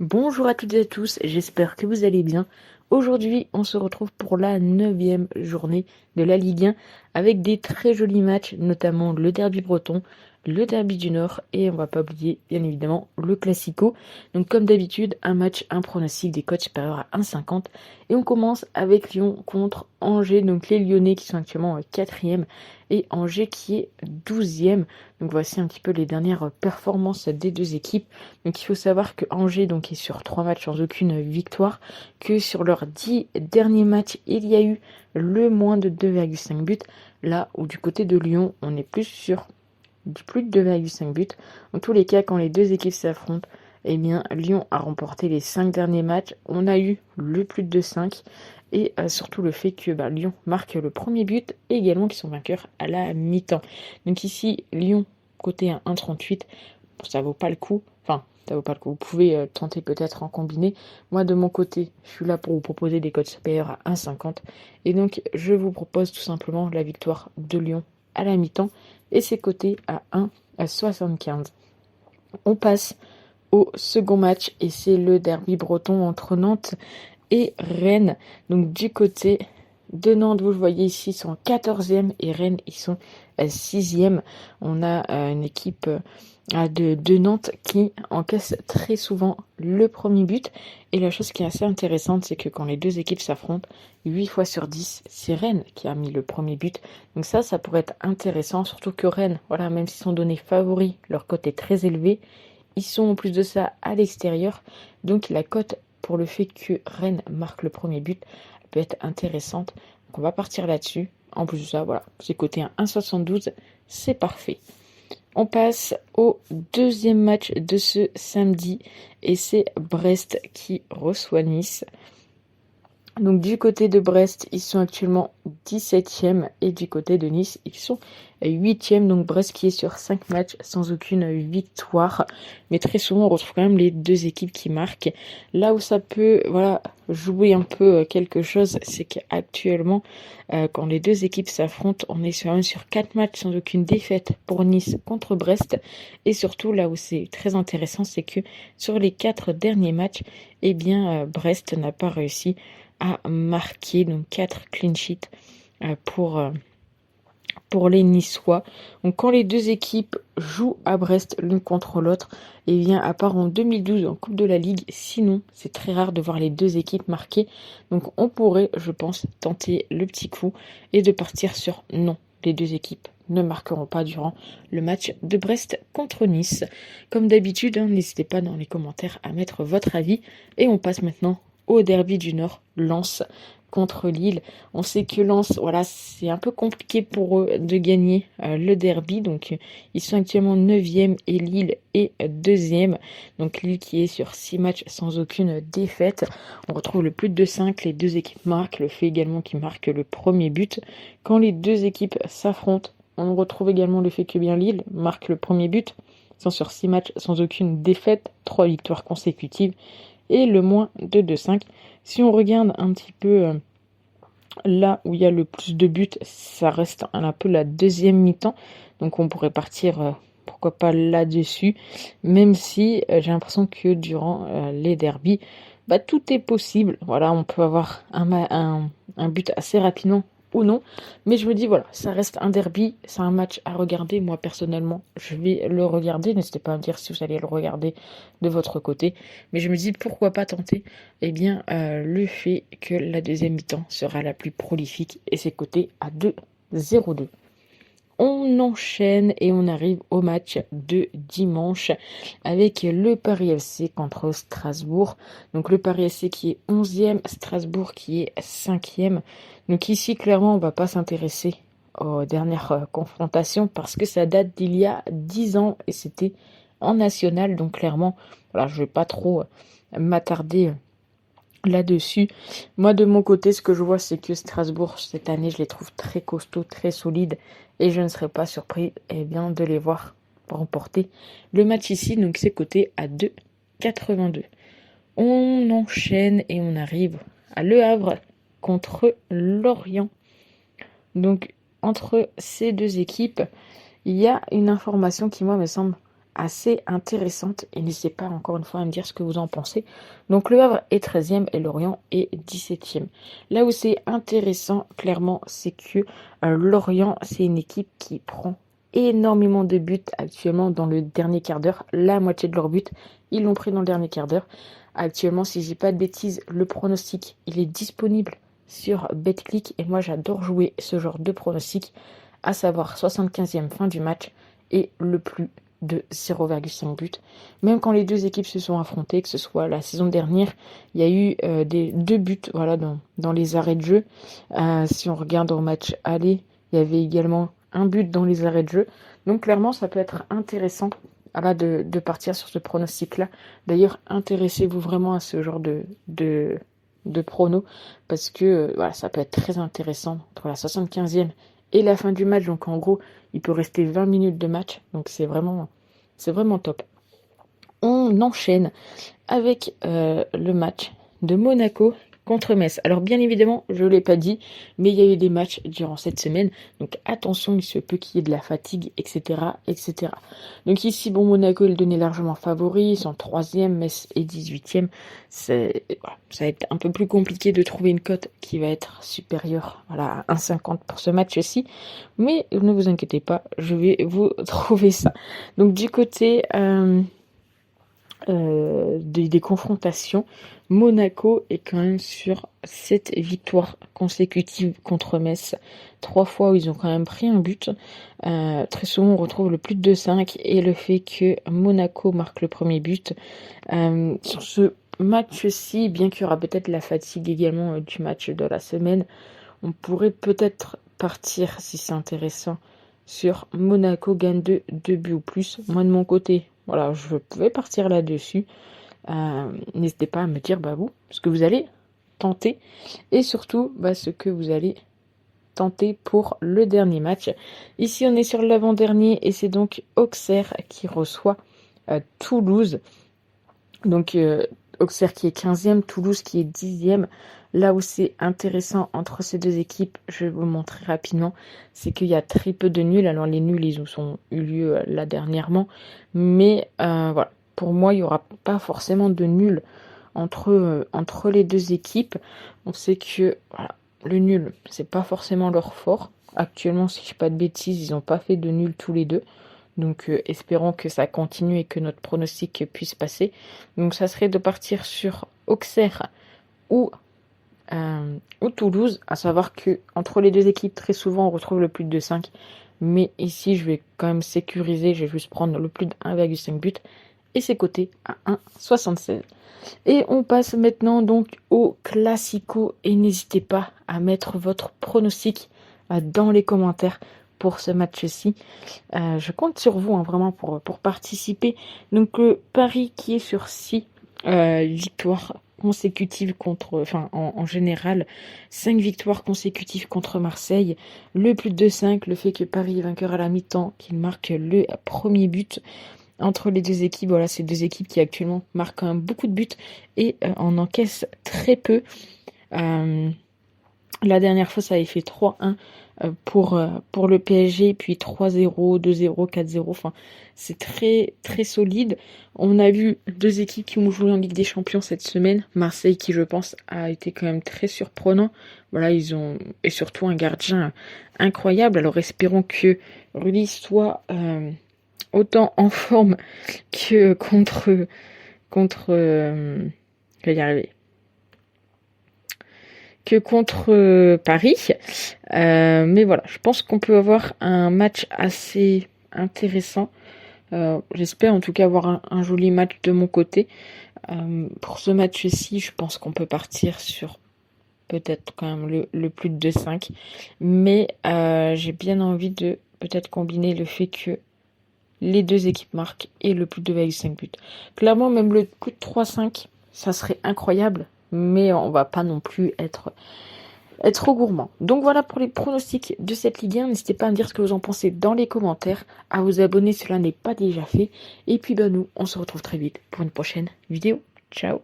Bonjour à toutes et à tous, j'espère que vous allez bien. Aujourd'hui, on se retrouve pour la 9e journée de la Ligue 1 avec des très jolis matchs, notamment le derby breton, le derby du Nord et on va pas oublier bien évidemment le Classico. Donc comme d'habitude, un match, un pronostic des cotes supérieurs à 1,50 et on commence avec Lyon contre Angers, donc les Lyonnais qui sont actuellement 4e et Angers qui est 12e. Donc voici un petit peu les dernières performances des deux équipes. Donc il faut savoir que Angers donc, est sur 3 matchs sans aucune victoire, que sur leurs 10 derniers matchs, il y a eu le moins de 2,5 buts, là où du côté de Lyon, on est plus sur du plus de 2,5 buts. En tous les cas, quand les deux équipes s'affrontent, eh bien Lyon a remporté les 5 derniers matchs, on a eu le plus de 5, et surtout le fait que Lyon marque le premier but, et également qu'ils sont vainqueurs à la mi-temps. Donc ici, Lyon, côté à 1,38, ça vaut pas le coup, enfin, ça vaut pas le coup. Vous pouvez tenter peut-être en combiné. Moi, de mon côté, je suis là pour vous proposer des codes supérieurs à 1,50. Et donc, je vous propose tout simplement la victoire de Lyon à la mi-temps. Et c'est coté à 1,75. On passe au second match. Et c'est le derby breton entre Nantes et Rennes. Donc, du côté de Nantes, vous le voyez ici, ils sont 14e. Et Rennes, ils sont 6e. On a une équipe de Nantes qui encaisse très souvent le premier but. Et la chose qui est assez intéressante, c'est que quand les deux équipes s'affrontent, 8 fois sur 10, c'est Rennes qui a mis le premier but. Donc ça pourrait être intéressant, surtout que Rennes, voilà, même s'ils sont donnés favoris, leur cote est très élevée. Ils sont en plus de ça à l'extérieur. Donc la cote pour le fait que Rennes marque le premier but peut être intéressante. Donc on va partir là-dessus. En plus de ça, voilà, c'est coté à 1,72, c'est parfait. On passe au deuxième match de ce samedi et c'est Brest qui reçoit Nice. Donc du côté de Brest, ils sont actuellement 17e et du côté de Nice, ils sont 8e. Donc Brest qui est sur 5 matchs sans aucune victoire. Mais très souvent, on retrouve quand même les deux équipes qui marquent. Là où ça peut jouer un peu quelque chose, c'est qu'actuellement, quand les deux équipes s'affrontent, on est sur 4 matchs sans aucune défaite pour Nice contre Brest. Et surtout, là où c'est très intéressant, c'est que sur les 4 derniers matchs, Brest n'a pas réussi à marquer, donc 4 clean sheets pour les Niçois. Donc quand les deux équipes jouent à Brest l'une contre l'autre, à part en 2012 en Coupe de la Ligue, sinon c'est très rare de voir les deux équipes marquer. Donc on pourrait, je pense, tenter le petit coup et de partir sur non. Les deux équipes ne marqueront pas durant le match de Brest contre Nice. Comme d'habitude, n'hésitez pas dans les commentaires à mettre votre avis. Et on passe maintenant au derby du Nord, Lens contre Lille. On sait que Lens, c'est un peu compliqué pour eux de gagner le derby. Donc ils sont actuellement 9e et Lille est 2e. Donc Lille qui est sur 6 matchs sans aucune défaite. On retrouve le plus de 5, les deux équipes marquent, le fait également qu'ils marquent le premier but. Quand les deux équipes s'affrontent, on retrouve également le fait que Lille marque le premier but. Ils sont sur 6 matchs sans aucune défaite, 3 victoires consécutives et le moins de 2,5. Si on regarde un petit peu là où il y a le plus de buts, ça reste un peu la deuxième mi-temps. Donc on pourrait partir, pourquoi pas là-dessus. Même si j'ai l'impression que durant les derbies, tout est possible. Voilà, on peut avoir un but assez rapidement ou non. Mais je me dis, ça reste un derby, c'est un match à regarder. Moi, personnellement, je vais le regarder. N'hésitez pas à me dire si vous allez le regarder de votre côté. Mais je me dis, pourquoi pas tenter le fait que la deuxième mi-temps sera la plus prolifique et c'est coté à 2,02. On enchaîne et on arrive au match de dimanche avec le Paris FC contre Strasbourg. Donc le Paris FC qui est 11e, Strasbourg qui est 5e. Donc ici, clairement, on va pas s'intéresser aux dernières confrontations parce que ça date d'il y a 10 ans et c'était en national. Donc clairement, je vais pas trop m'attarder là-dessus. Moi, de mon côté, ce que je vois, c'est que Strasbourg, cette année, je les trouve très costauds, très solides, et je ne serais pas surpris, de les voir remporter le match ici. Donc, c'est coté à 2,82. On enchaîne et on arrive à Le Havre contre Lorient. Donc, entre ces deux équipes, il y a une information qui, moi, me semble assez intéressante. Et n'hésitez pas encore une fois à me dire ce que vous en pensez. Donc le Havre est 13e et Lorient est 17e. Là où c'est intéressant, clairement, c'est que Lorient, c'est une équipe qui prend énormément de buts actuellement dans le dernier quart d'heure. La moitié de leurs buts, ils l'ont pris dans le dernier quart d'heure. Actuellement, si je dis pas de bêtises, le pronostic, il est disponible sur Betclic et moi j'adore jouer ce genre de pronostic, à savoir 75e fin du match et le plus de 0,5 buts. Même quand les deux équipes se sont affrontées, que ce soit la saison dernière, il y a eu des 2 buts voilà, dans les arrêts de jeu. Si on regarde au match aller, il y avait également un but dans les arrêts de jeu. Donc clairement, ça peut être intéressant voilà, de partir sur ce pronostic-là. D'ailleurs, intéressez-vous vraiment à ce genre de pronos parce que voilà, ça peut être très intéressant entre la 75e et la fin du match. Donc en gros, il peut rester 20 minutes de match. Donc c'est vraiment top. On enchaîne avec le match de Monaco contre Metz. Alors bien évidemment, je ne l'ai pas dit, mais il y a eu des matchs durant cette semaine. Donc attention, il se peut qu'il y ait de la fatigue, etc. etc. Donc ici, bon, Monaco est le donné largement favori. Ils sont 3e, Metz est 18e. Ça va être un peu plus compliqué de trouver une cote qui va être supérieure à 1,50 pour ce match-ci. Mais ne vous inquiétez pas, je vais vous trouver ça. Donc du côté des confrontations, Monaco est quand même sur 7 victoires consécutives contre Metz. 3 fois où ils ont quand même pris un but. Très souvent on retrouve le plus de 2-5 et le fait que Monaco marque le premier but. Sur ce match-ci, bien qu'il y aura peut-être la fatigue également du match de la semaine, on pourrait peut-être partir, si c'est intéressant, sur Monaco gagne 2 buts ou plus. Moi de mon côté, voilà, je vais partir là-dessus. N'hésitez pas à me dire vous, ce que vous allez tenter et surtout ce que vous allez tenter pour le dernier match. Ici, on est sur l'avant-dernier et c'est donc Auxerre qui reçoit Toulouse. Donc Auxerre qui est 15e, Toulouse qui est 10e. Là où c'est intéressant entre ces deux équipes, je vais vous montrer rapidement, c'est qu'il y a très peu de nuls. Alors les nuls, ils ont eu lieu là dernièrement. Mais voilà, pour moi, il n'y aura pas forcément de nuls entre les deux équipes. On sait que voilà, le nul, c'est pas forcément leur fort. Actuellement, si je ne dis pas de bêtises, ils n'ont pas fait de nul tous les deux. Donc espérons que ça continue et que notre pronostic puisse passer. Donc ça serait de partir sur Auxerre ou Toulouse, à savoir que entre les deux équipes, très souvent on retrouve le plus de 5. Mais ici, je vais quand même sécuriser, je vais juste prendre le plus de 1,5 but et c'est coté à 1,76. Et on passe maintenant donc au Classico et n'hésitez pas à mettre votre pronostic dans les commentaires pour ce match-ci. Je compte sur vous vraiment pour participer. Donc Paris qui est sur 6 victoires consécutives en général 5 victoires consécutives contre Marseille, le plus de 5, le fait que Paris est vainqueur à la mi-temps, qu'il marque le premier but entre les deux équipes. Voilà, ces deux équipes qui actuellement marquent quand même beaucoup de buts et en encaissent très peu. La dernière fois, ça avait fait 3-1 pour le PSG, puis 3-0, 2-0, 4-0. Enfin, c'est très très solide. On a vu deux équipes qui ont joué en Ligue des Champions cette semaine. Marseille, qui je pense a été quand même très surprenant. Voilà, ils ont et surtout un gardien incroyable. Alors espérons que Rudy soit autant en forme que contre je vais y arriver. Que contre Paris. Mais voilà, je pense qu'on peut avoir un match assez intéressant. J'espère en tout cas avoir un joli match de mon côté. Pour ce match-ci, je pense qu'on peut partir sur peut-être quand même le plus de 5. Mais j'ai bien envie de peut-être combiner le fait que les deux équipes marquent et le plus de 2,5 buts. Clairement, même le coup de 3-5, ça serait incroyable. Mais on va pas non plus être trop gourmand. Donc voilà pour les pronostics de cette Ligue 1. N'hésitez pas à me dire ce que vous en pensez dans les commentaires, à vous abonner si cela n'est pas déjà fait. Et puis nous, on se retrouve très vite pour une prochaine vidéo. Ciao.